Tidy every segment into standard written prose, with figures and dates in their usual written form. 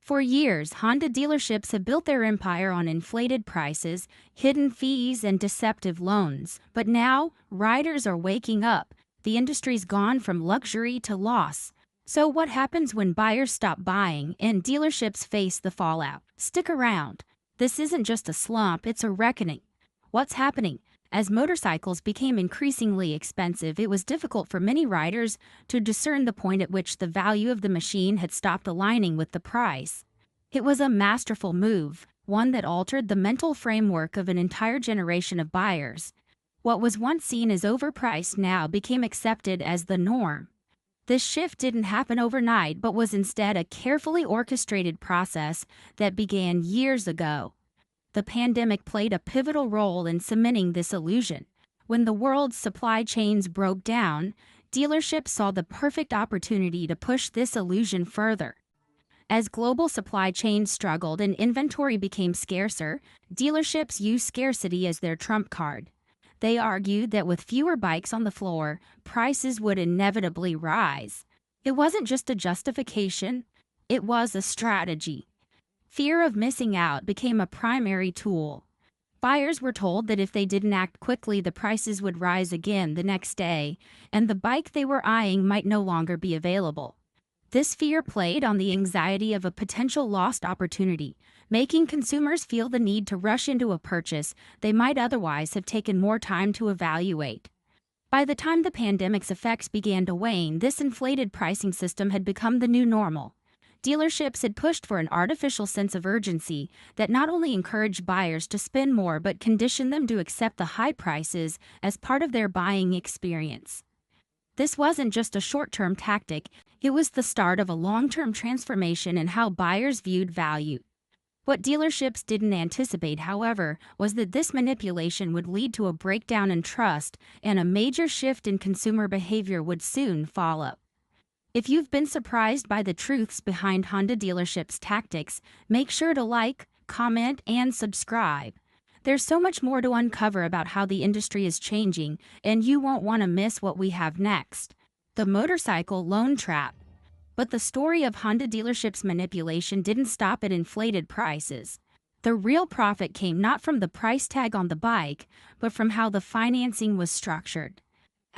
For years, Honda dealerships have built their empire on inflated prices, hidden fees, and deceptive loans. But now, riders are waking up. The industry's gone from luxury to loss. So what happens when buyers stop buying and dealerships face the fallout? Stick around. This isn't just a slump, it's a reckoning. What's happening? As motorcycles became increasingly expensive, it was difficult for many riders to discern the point at which the value of the machine had stopped aligning with the price. It was a masterful move, one that altered the mental framework of an entire generation of buyers. What was once seen as overpriced now became accepted as the norm. This shift didn't happen overnight but was instead a carefully orchestrated process that began years ago. The pandemic played a pivotal role in cementing this illusion. When the world's supply chains broke down, dealerships saw the perfect opportunity to push this illusion further. As global supply chains struggled and inventory became scarcer, dealerships used scarcity as their trump card. They argued that with fewer bikes on the floor, prices would inevitably rise. It wasn't just a justification, it was a strategy. Fear of missing out became a primary tool. Buyers were told that if they didn't act quickly, the prices would rise again the next day, and the bike they were eyeing might no longer be available. This fear played on the anxiety of a potential lost opportunity, making consumers feel the need to rush into a purchase they might otherwise have taken more time to evaluate. By the time the pandemic's effects began to wane, this inflated pricing system had become the new normal. Dealerships had pushed for an artificial sense of urgency that not only encouraged buyers to spend more but conditioned them to accept the high prices as part of their buying experience. This wasn't just a short-term tactic, it was the start of a long-term transformation in how buyers viewed value. What dealerships didn't anticipate, however, was that this manipulation would lead to a breakdown in trust and a major shift in consumer behavior would soon follow. If you've been surprised by the truths behind Honda dealerships' tactics, make sure to like, comment, and subscribe. There's so much more to uncover about how the industry is changing, and you won't want to miss what we have next. The motorcycle loan trap. But the story of Honda dealerships' manipulation didn't stop at inflated prices. The real profit came not from the price tag on the bike, but from how the financing was structured.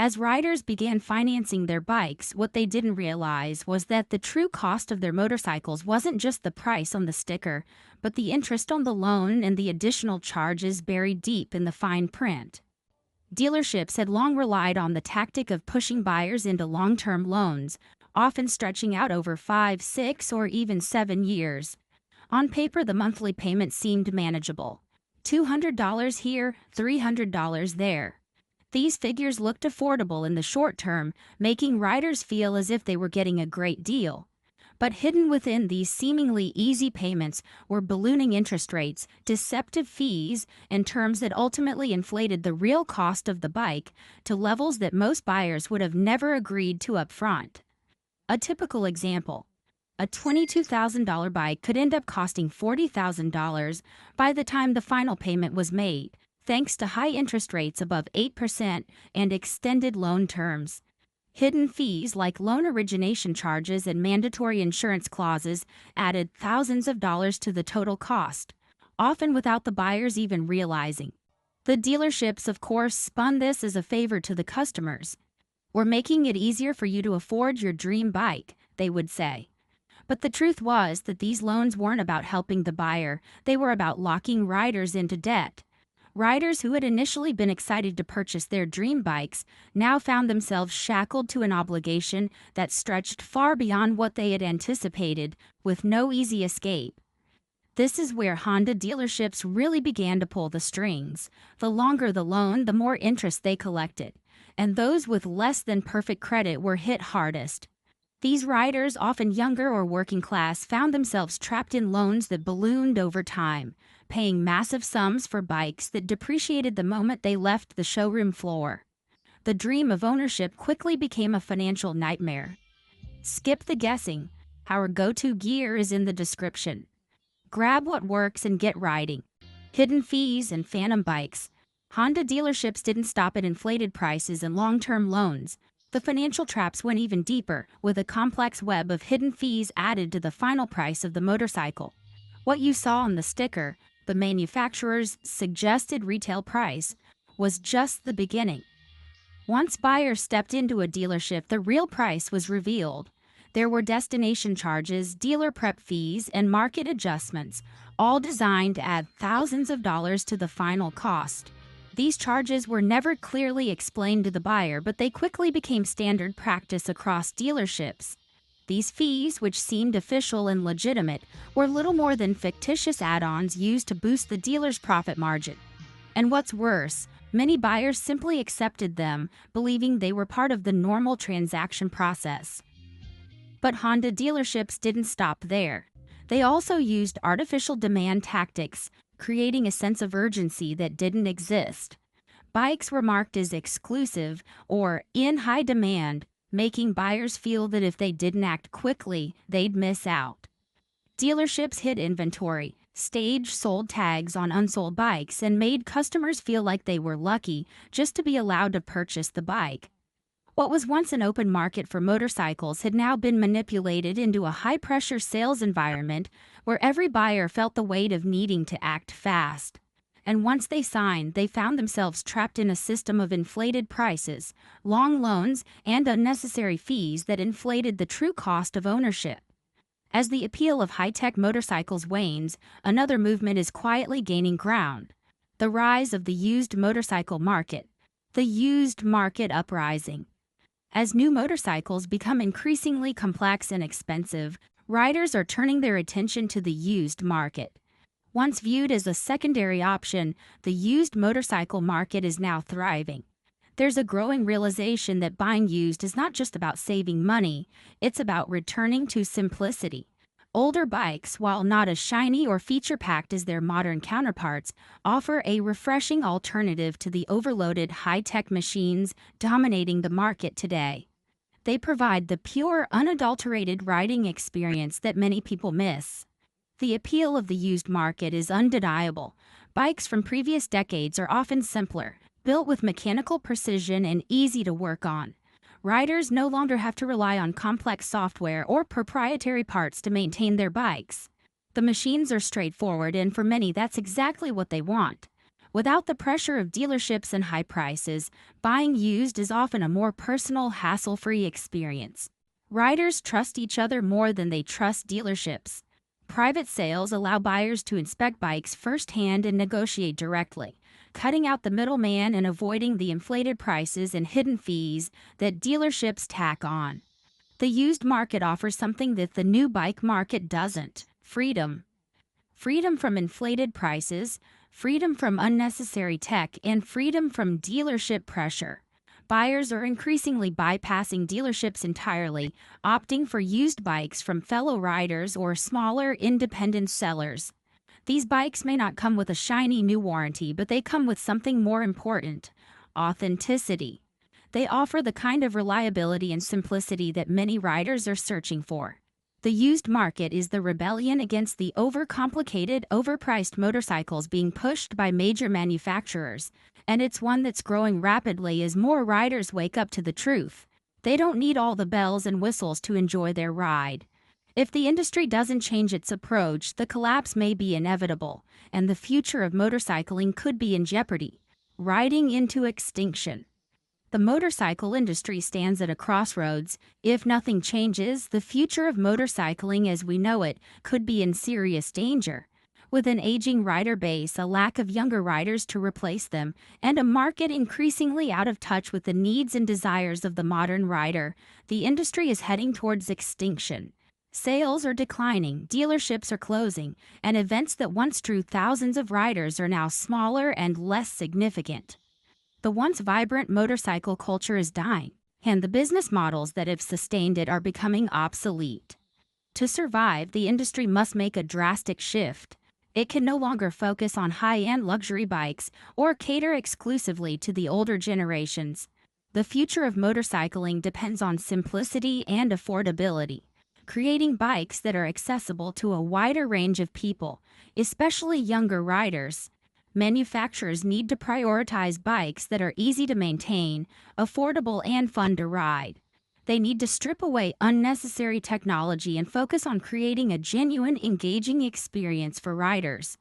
As riders began financing their bikes, what they didn't realize was that the true cost of their motorcycles wasn't just the price on the sticker, but the interest on the loan and the additional charges buried deep in the fine print. Dealerships had long relied on the tactic of pushing buyers into long-term loans, often stretching out over 5, 6, or even 7 years. On paper, the monthly payment seemed manageable. $200 here, $300 there. These figures looked affordable in the short term, making riders feel as if they were getting a great deal. But hidden within these seemingly easy payments were ballooning interest rates, deceptive fees, and terms that ultimately inflated the real cost of the bike to levels that most buyers would have never agreed to up front. A typical example: a $22,000 bike could end up costing $40,000 by the time the final payment was made, thanks to high interest rates above 8% and extended loan terms. Hidden fees like loan origination charges and mandatory insurance clauses added thousands of dollars to the total cost, often without the buyers even realizing. The dealerships, of course, spun this as a favor to the customers. "We're making it easier for you to afford your dream bike," they would say. But the truth was that these loans weren't about helping the buyer, they were about locking riders into debt. Riders who had initially been excited to purchase their dream bikes now found themselves shackled to an obligation that stretched far beyond what they had anticipated, with no easy escape. This is where Honda dealerships really began to pull the strings. The longer the loan, the more interest they collected, and those with less than perfect credit were hit hardest. These riders, often younger or working class, found themselves trapped in loans that ballooned over time, paying massive sums for bikes that depreciated the moment they left the showroom floor. The dream of ownership quickly became a financial nightmare. Skip the guessing. Our go-to gear is in the description. Grab what works and get riding. Hidden fees and phantom bikes. Honda dealerships didn't stop at inflated prices and long-term loans. The financial traps went even deeper, with a complex web of hidden fees added to the final price of the motorcycle. What you saw on the sticker, the manufacturer's suggested retail price, was just the beginning. Once buyers stepped into a dealership, the real price was revealed. There were destination charges, dealer prep fees, and market adjustments, all designed to add thousands of dollars to the final cost. These charges were never clearly explained to the buyer, but they quickly became standard practice across dealerships. These fees, which seemed official and legitimate, were little more than fictitious add-ons used to boost the dealer's profit margin. And what's worse, many buyers simply accepted them, believing they were part of the normal transaction process. But Honda dealerships didn't stop there. They also used artificial demand tactics, creating a sense of urgency that didn't exist. Bikes were marked as exclusive or in high demand, making buyers feel that if they didn't act quickly, they'd miss out. Dealerships hid inventory, staged sold tags on unsold bikes, and made customers feel like they were lucky just to be allowed to purchase the bike. What was once an open market for motorcycles had now been manipulated into a high-pressure sales environment where every buyer felt the weight of needing to act fast. And once they signed, they found themselves trapped in a system of inflated prices, long loans, and unnecessary fees that inflated the true cost of ownership. As the appeal of high-tech motorcycles wanes, another movement is quietly gaining ground: the rise of the used motorcycle market. The used market uprising. As new motorcycles become increasingly complex and expensive, riders are turning their attention to the used market. Once viewed as a secondary option, the used motorcycle market is now thriving. There's a growing realization that buying used is not just about saving money, it's about returning to simplicity. Older bikes, while not as shiny or feature-packed as their modern counterparts, offer a refreshing alternative to the overloaded high-tech machines dominating the market today. They provide the pure, unadulterated riding experience that many people miss. The appeal of the used market is undeniable. Bikes from previous decades are often simpler, built with mechanical precision and easy to work on. Riders no longer have to rely on complex software or proprietary parts to maintain their bikes. The machines are straightforward, and for many, that's exactly what they want. Without the pressure of dealerships and high prices, buying used is often a more personal, hassle-free experience. Riders trust each other more than they trust dealerships. Private sales allow buyers to inspect bikes firsthand and negotiate directly, cutting out the middleman and avoiding the inflated prices and hidden fees that dealerships tack on. The used market offers something that the new bike market doesn't: freedom. Freedom from inflated prices, freedom from unnecessary tech, and freedom from dealership pressure. Buyers are increasingly bypassing dealerships entirely, opting for used bikes from fellow riders or smaller, independent sellers. These bikes may not come with a shiny new warranty, but they come with something more important: authenticity. They offer the kind of reliability and simplicity that many riders are searching for. The used market is the rebellion against the overcomplicated, overpriced motorcycles being pushed by major manufacturers, and it's one that's growing rapidly as more riders wake up to the truth. They don't need all the bells and whistles to enjoy their ride. If the industry doesn't change its approach, the collapse may be inevitable, and the future of motorcycling could be in jeopardy, riding into extinction. The motorcycle industry stands at a crossroads. If nothing changes, the future of motorcycling as we know it could be in serious danger. With an aging rider base, a lack of younger riders to replace them, and a market increasingly out of touch with the needs and desires of the modern rider, the industry is heading towards extinction. Sales are declining, dealerships are closing, and events that once drew thousands of riders are now smaller and less significant. The once vibrant motorcycle culture is dying, and the business models that have sustained it are becoming obsolete. To survive, the industry must make a drastic shift. It can no longer focus on high-end luxury bikes or cater exclusively to the older generations. The future of motorcycling depends on simplicity and affordability, creating bikes that are accessible to a wider range of people, especially younger riders. manufacturers need to prioritize bikes that are easy to maintain, affordable, and fun to ride. They need to strip away unnecessary technology and focus on creating a genuine, engaging experience for riders.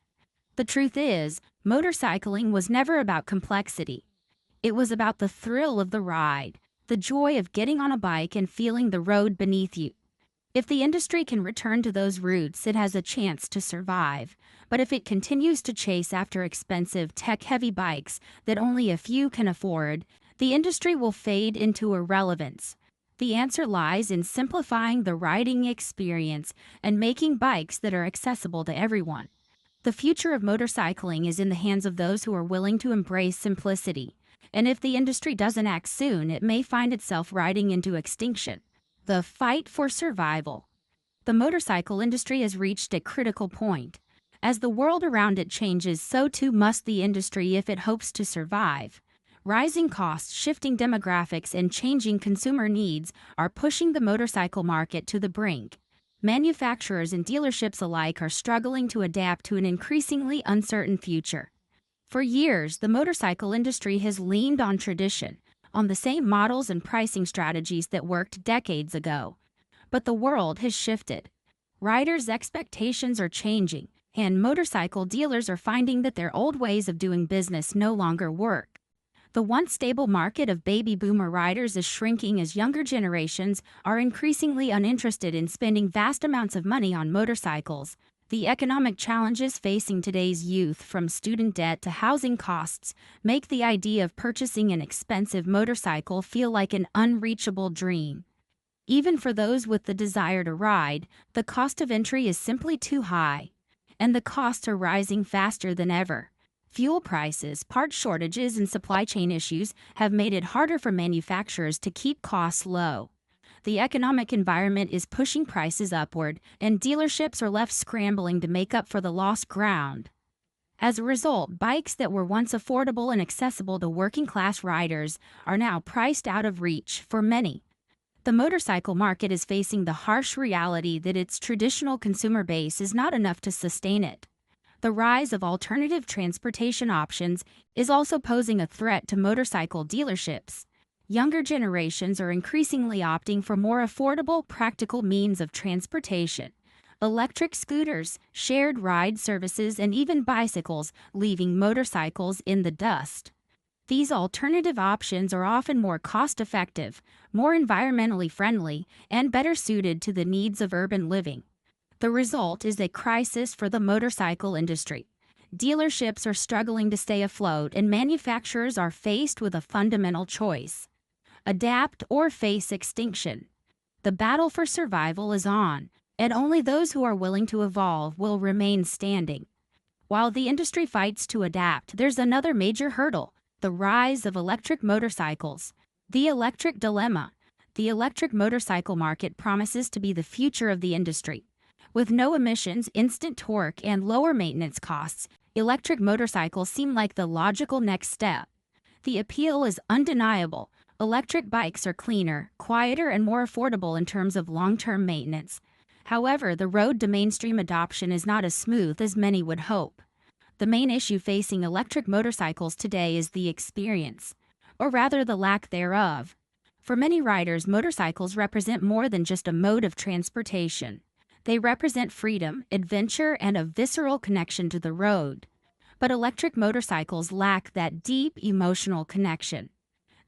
The truth is, motorcycling was never about complexity. It was about the thrill of the ride, the joy of getting on a bike and feeling the road beneath you. If the industry can return to those roots, it has a chance to survive. But if it continues to chase after expensive, tech-heavy bikes that only a few can afford, the industry will fade into irrelevance. The answer lies in simplifying the riding experience and making bikes that are accessible to everyone. The future of motorcycling is in the hands of those who are willing to embrace simplicity. And if the industry doesn't act soon, it may find itself riding into extinction. The fight for survival. The motorcycle industry has reached a critical point. As the world around it changes, so too must the industry if it hopes to survive. Rising costs, shifting demographics, and changing consumer needs are pushing the motorcycle market to the brink. Manufacturers and dealerships alike are struggling to adapt to an increasingly uncertain future. For years, the motorcycle industry has leaned on tradition, on the same models and pricing strategies that worked decades ago. But the world has shifted. Riders' expectations are changing, and motorcycle dealers are finding that their old ways of doing business no longer work. The once stable market of baby boomer riders is shrinking as younger generations are increasingly uninterested in spending vast amounts of money on motorcycles. The economic challenges facing today's youth, from student debt to housing costs, make the idea of purchasing an expensive motorcycle feel like an unreachable dream. Even for those with the desire to ride, the cost of entry is simply too high, and the costs are rising faster than ever. Fuel prices, part shortages, and supply chain issues have made it harder for manufacturers to keep costs low. The economic environment is pushing prices upward, and dealerships are left scrambling to make up for the lost ground. As a result, bikes that were once affordable and accessible to working-class riders are now priced out of reach for many. The motorcycle market is facing the harsh reality that its traditional consumer base is not enough to sustain it. The rise of alternative transportation options is also posing a threat to motorcycle dealerships. Younger generations are increasingly opting for more affordable, practical means of transportation. Electric scooters, shared ride services, and even bicycles, leaving motorcycles in the dust. These alternative options are often more cost-effective, more environmentally friendly, and better suited to the needs of urban living. The result is a crisis for the motorcycle industry. Dealerships are struggling to stay afloat, and manufacturers are faced with a fundamental choice: adapt or face extinction. The battle for survival is on, and only those who are willing to evolve will remain standing. While the industry fights to adapt, there's another major hurdle: the rise of electric motorcycles. The electric dilemma. The electric motorcycle market promises to be the future of the industry. With no emissions, instant torque, and lower maintenance costs, electric motorcycles seem like the logical next step. The appeal is undeniable. Electric bikes are cleaner, quieter, and more affordable in terms of long-term maintenance. However, the road to mainstream adoption is not as smooth as many would hope. The main issue facing electric motorcycles today is the experience, or rather the lack thereof. For many riders, motorcycles represent more than just a mode of transportation. They represent freedom, adventure, and a visceral connection to the road. But electric motorcycles lack that deep emotional connection.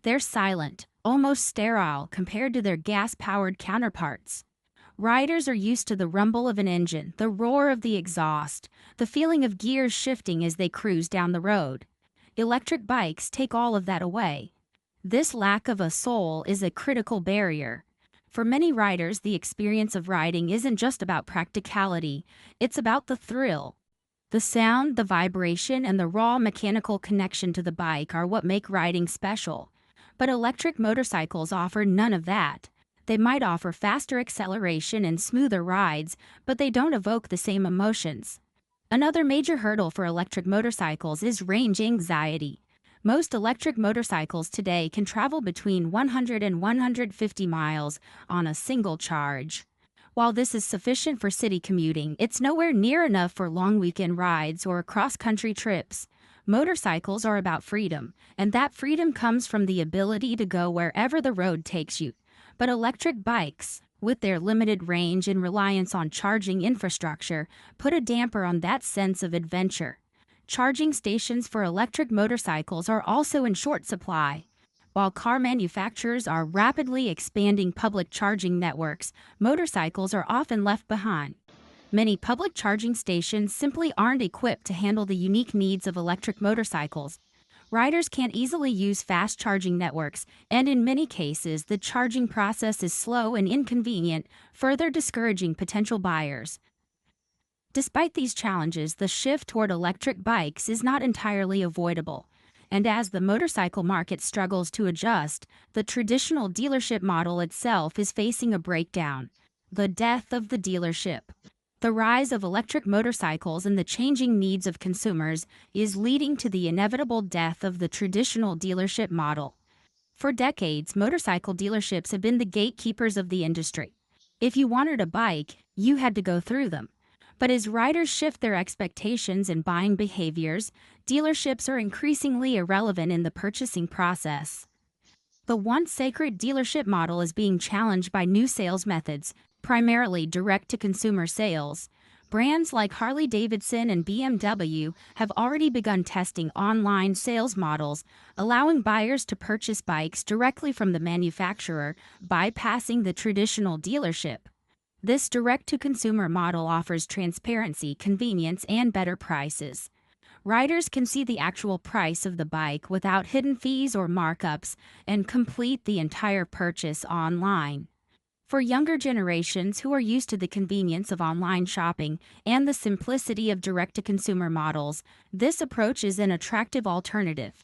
They're silent, almost sterile compared to their gas-powered counterparts. Riders are used to the rumble of an engine, the roar of the exhaust, the feeling of gears shifting as they cruise down the road. Electric bikes take all of that away. This lack of a soul is a critical barrier. For many riders, the experience of riding isn't just about practicality, it's about the thrill. The sound, the vibration, and the raw mechanical connection to the bike are what make riding special. But electric motorcycles offer none of that. They might offer faster acceleration and smoother rides, but they don't evoke the same emotions. Another major hurdle for electric motorcycles is range anxiety. Most electric motorcycles today can travel between 100 and 150 miles on a single charge. While this is sufficient for city commuting, it's nowhere near enough for long weekend rides or cross-country trips. Motorcycles are about freedom, and that freedom comes from the ability to go wherever the road takes you. But electric bikes, with their limited range and reliance on charging infrastructure, put a damper on that sense of adventure. Charging stations for electric motorcycles are also in short supply. While car manufacturers are rapidly expanding public charging networks, motorcycles are often left behind. Many public charging stations simply aren't equipped to handle the unique needs of electric motorcycles. Riders can't easily use fast charging networks, and in many cases, the charging process is slow and inconvenient, further discouraging potential buyers. Despite these challenges, the shift toward electric bikes is not entirely avoidable. And as the motorcycle market struggles to adjust, the traditional dealership model itself is facing a breakdown. The death of the dealership. The rise of electric motorcycles and the changing needs of consumers is leading to the inevitable death of the traditional dealership model. For decades, motorcycle dealerships have been the gatekeepers of the industry. If you wanted a bike, you had to go through them. But as riders shift their expectations and buying behaviors, dealerships are increasingly irrelevant in the purchasing process. The once sacred dealership model is being challenged by new sales methods, primarily direct-to-consumer sales. Brands like Harley-Davidson and BMW have already begun testing online sales models, allowing buyers to purchase bikes directly from the manufacturer, bypassing the traditional dealership. This direct-to-consumer model offers transparency, convenience, and better prices. Riders can see the actual price of the bike without hidden fees or markups and complete the entire purchase online. For younger generations who are used to the convenience of online shopping and the simplicity of direct-to-consumer models, this approach is an attractive alternative.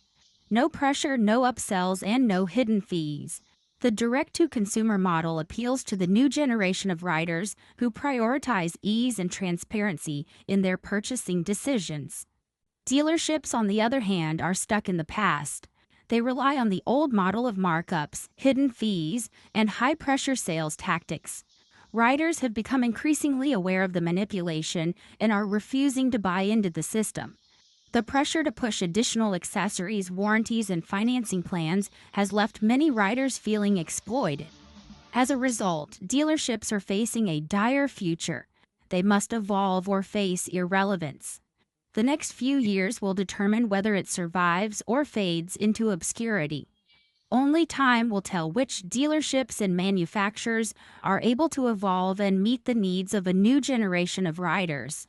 No pressure, no upsells, and no hidden fees. The direct-to-consumer model appeals to the new generation of riders who prioritize ease and transparency in their purchasing decisions. Dealerships, on the other hand, are stuck in the past. They rely on the old model of markups, hidden fees, and high-pressure sales tactics. Riders have become increasingly aware of the manipulation and are refusing to buy into the system. The pressure to push additional accessories, warranties, and financing plans has left many riders feeling exploited. As a result, dealerships are facing a dire future. They must evolve or face irrelevance. The next few years will determine whether it survives or fades into obscurity. Only time will tell which dealerships and manufacturers are able to evolve and meet the needs of a new generation of riders.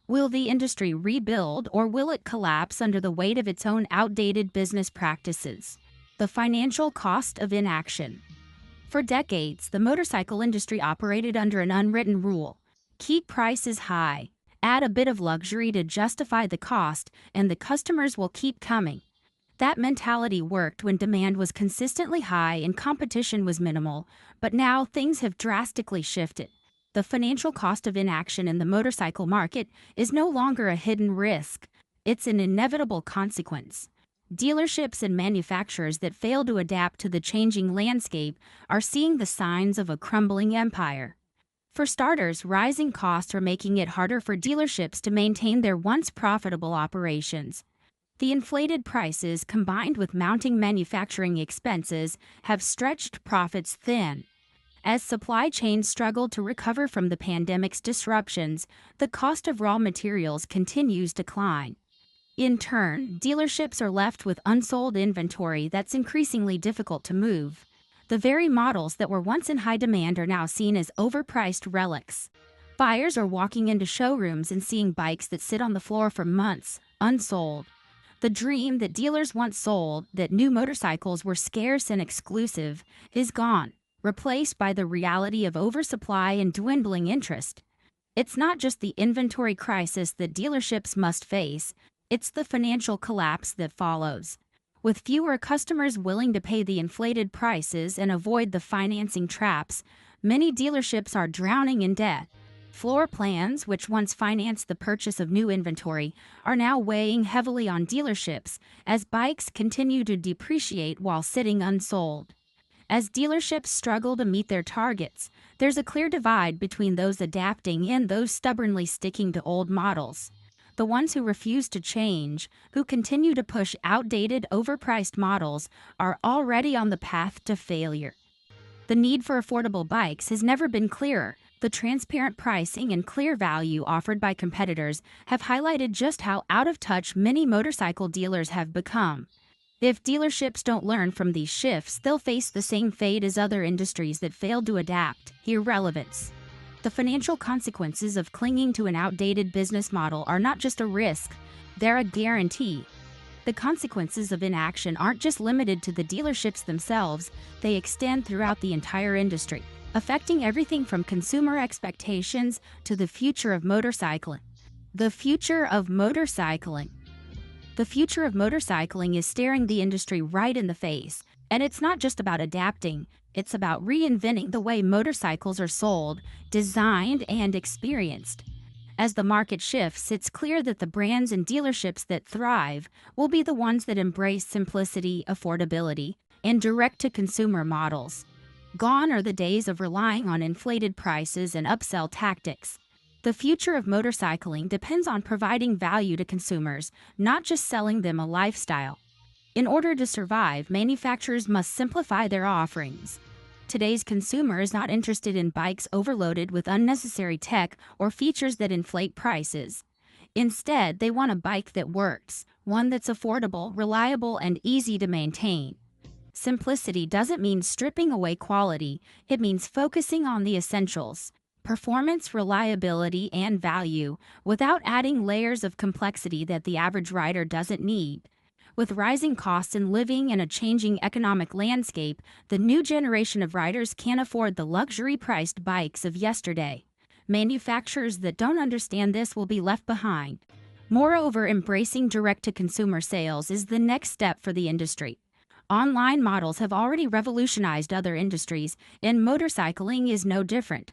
Will the industry rebuild, or will it collapse under the weight of its own outdated business practices? The financial cost of inaction. For decades, the motorcycle industry operated under an unwritten rule: keep prices high. Add a bit of luxury to justify the cost, and the customers will keep coming. That mentality worked when demand was consistently high and competition was minimal, but now things have drastically shifted. The financial cost of inaction in the motorcycle market is no longer a hidden risk. It's an inevitable consequence. Dealerships and manufacturers that fail to adapt to the changing landscape are seeing the signs of a crumbling empire. For starters, rising costs are making it harder for dealerships to maintain their once profitable operations. The inflated prices, combined with mounting manufacturing expenses, have stretched profits thin. As supply chains struggle to recover from the pandemic's disruptions, the cost of raw materials continues to climb. In turn, dealerships are left with unsold inventory that's increasingly difficult to move. The very models that were once in high demand are now seen as overpriced relics. Buyers are walking into showrooms and seeing bikes that sit on the floor for months, unsold. The dream that dealers once sold, that new motorcycles were scarce and exclusive, is gone, replaced by the reality of oversupply and dwindling interest. It's not just the inventory crisis that dealerships must face, it's the financial collapse that follows. With fewer customers willing to pay the inflated prices and avoid the financing traps, many dealerships are drowning in debt. Floor plans, which once financed the purchase of new inventory, are now weighing heavily on dealerships as bikes continue to depreciate while sitting unsold. As dealerships struggle to meet their targets, there's a clear divide between those adapting and those stubbornly sticking to old models. The ones who refuse to change, who continue to push outdated, overpriced models, are already on the path to failure. The need for affordable bikes has never been clearer. The transparent pricing and clear value offered by competitors have highlighted just how out of touch many motorcycle dealers have become. If dealerships don't learn from these shifts, they'll face the same fate as other industries that failed to adapt: irrelevance. The financial consequences of clinging to an outdated business model are not just a risk, they're a guarantee. The consequences of inaction aren't just limited to the dealerships themselves, they extend throughout the entire industry, affecting everything from consumer expectations to the future of motorcycling. The future of motorcycling. The future of motorcycling is staring the industry right in the face, and it's not just about adapting, it's about reinventing the way motorcycles are sold, designed, and experienced. As the market shifts, it's clear that the brands and dealerships that thrive will be the ones that embrace simplicity, affordability, and direct-to-consumer models. Gone are the days of relying on inflated prices and upsell tactics. The future of motorcycling depends on providing value to consumers, not just selling them a lifestyle. In order to survive, manufacturers must simplify their offerings. Today's consumer is not interested in bikes overloaded with unnecessary tech or features that inflate prices. Instead, they want a bike that works, one that's affordable, reliable, and easy to maintain. Simplicity doesn't mean stripping away quality, it means focusing on the essentials: performance, reliability, and value, without adding layers of complexity that the average rider doesn't need. With rising costs in living and a changing economic landscape, the new generation of riders can't afford the luxury-priced bikes of yesterday. Manufacturers that don't understand this will be left behind. Moreover, embracing direct-to-consumer sales is the next step for the industry. Online models have already revolutionized other industries, and motorcycling is no different.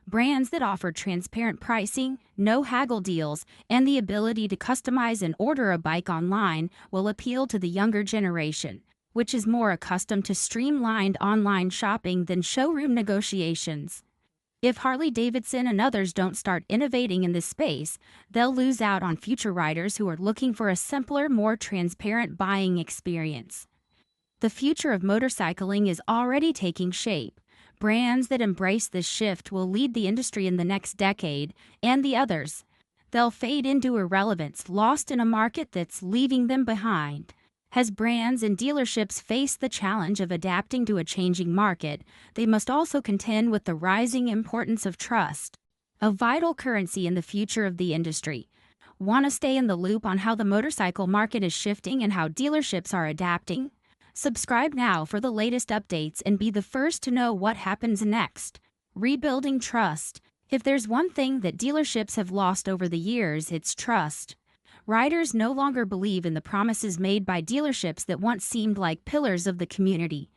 Brands that offer transparent pricing, no haggle deals, and the ability to customize and order a bike online will appeal to the younger generation, which is more accustomed to streamlined online shopping than showroom negotiations. If Harley-Davidson and others don't start innovating in this space, they'll lose out on future riders who are looking for a simpler, more transparent buying experience. The future of motorcycling is already taking shape. Brands that embrace this shift will lead the industry in the next decade, and the others, they'll fade into irrelevance, lost in a market that's leaving them behind. As brands and dealerships face the challenge of adapting to a changing market, they must also contend with the rising importance of trust, a vital currency in the future of the industry. Want to stay in the loop on how the motorcycle market is shifting and how dealerships are adapting? Subscribe now for the latest updates and be the first to know what happens next. Rebuilding trust. If there's one thing that dealerships have lost over the years, it's trust. Riders no longer believe in the promises made by dealerships that once seemed like pillars of the community.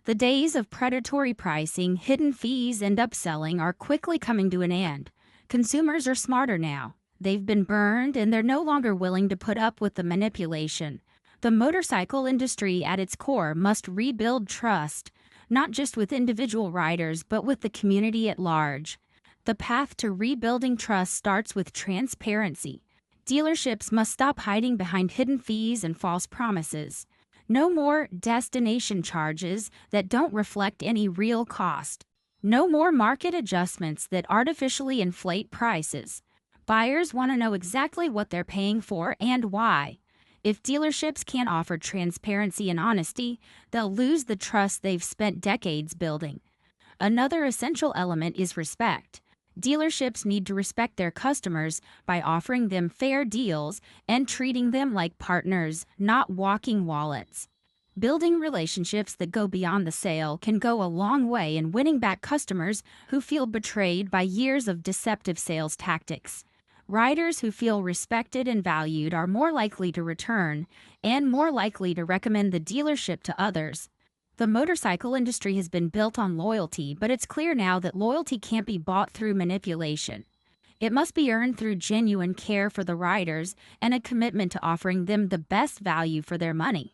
The days of predatory pricing, hidden fees, and upselling are quickly coming to an end. Consumers are smarter now. They've been burned, and they're no longer willing to put up with the manipulation. The motorcycle industry at its core must rebuild trust, not just with individual riders but with the community at large. The path to rebuilding trust starts with transparency. Dealerships must stop hiding behind hidden fees and false promises. No more destination charges that don't reflect any real cost. No more market adjustments that artificially inflate prices. Buyers want to know exactly what they're paying for and why. If dealerships can't offer transparency and honesty, they'll lose the trust they've spent decades building. Another essential element is respect. Dealerships need to respect their customers by offering them fair deals and treating them like partners, not walking wallets. Building relationships that go beyond the sale can go a long way in winning back customers who feel betrayed by years of deceptive sales tactics. Riders who feel respected and valued are more likely to return and more likely to recommend the dealership to others. The motorcycle industry has been built on loyalty, but it's clear now that loyalty can't be bought through manipulation. It must be earned through genuine care for the riders and a commitment to offering them the best value for their money.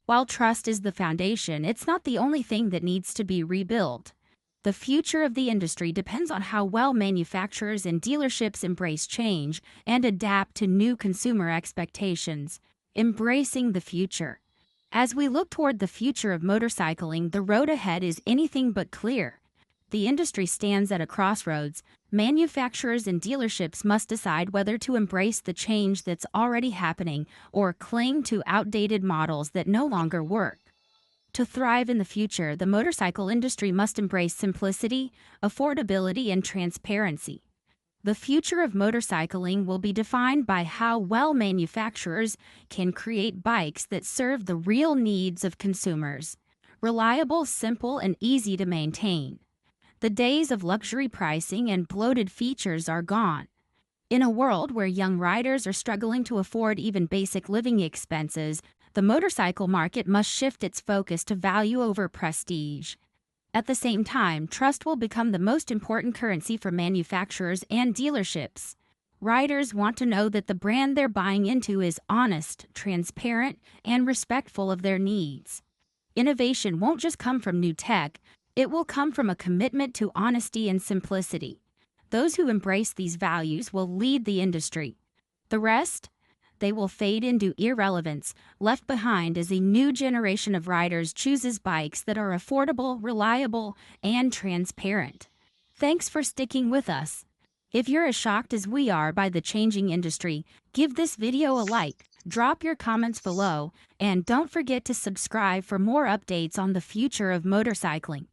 While trust is the foundation, it's not the only thing that needs to be rebuilt. The future of the industry depends on how well manufacturers and dealerships embrace change and adapt to new consumer expectations. Embracing the future. As we look toward the future of motorcycling, the road ahead is anything but clear. The industry stands at a crossroads. Manufacturers and dealerships must decide whether to embrace the change that's already happening or cling to outdated models that no longer work. To thrive in the future, the motorcycle industry must embrace simplicity, affordability, and transparency. The future of motorcycling will be defined by how well manufacturers can create bikes that serve the real needs of consumers. Reliable, simple, and easy to maintain. The days of luxury pricing and bloated features are gone. In a world where young riders are struggling to afford even basic living expenses, the motorcycle market must shift its focus to value over prestige. At the same time, trust will become the most important currency for manufacturers and dealerships. Riders want to know that the brand they're buying into is honest, transparent, and respectful of their needs. Innovation won't just come from new tech, it will come from a commitment to honesty and simplicity. Those who embrace these values will lead the industry. The rest? They will fade into irrelevance, left behind as a new generation of riders chooses bikes that are affordable, reliable, and transparent. Thanks for sticking with us. If you're as shocked as we are by the changing industry, give this video a like, drop your comments below, and don't forget to subscribe for more updates on the future of motorcycling.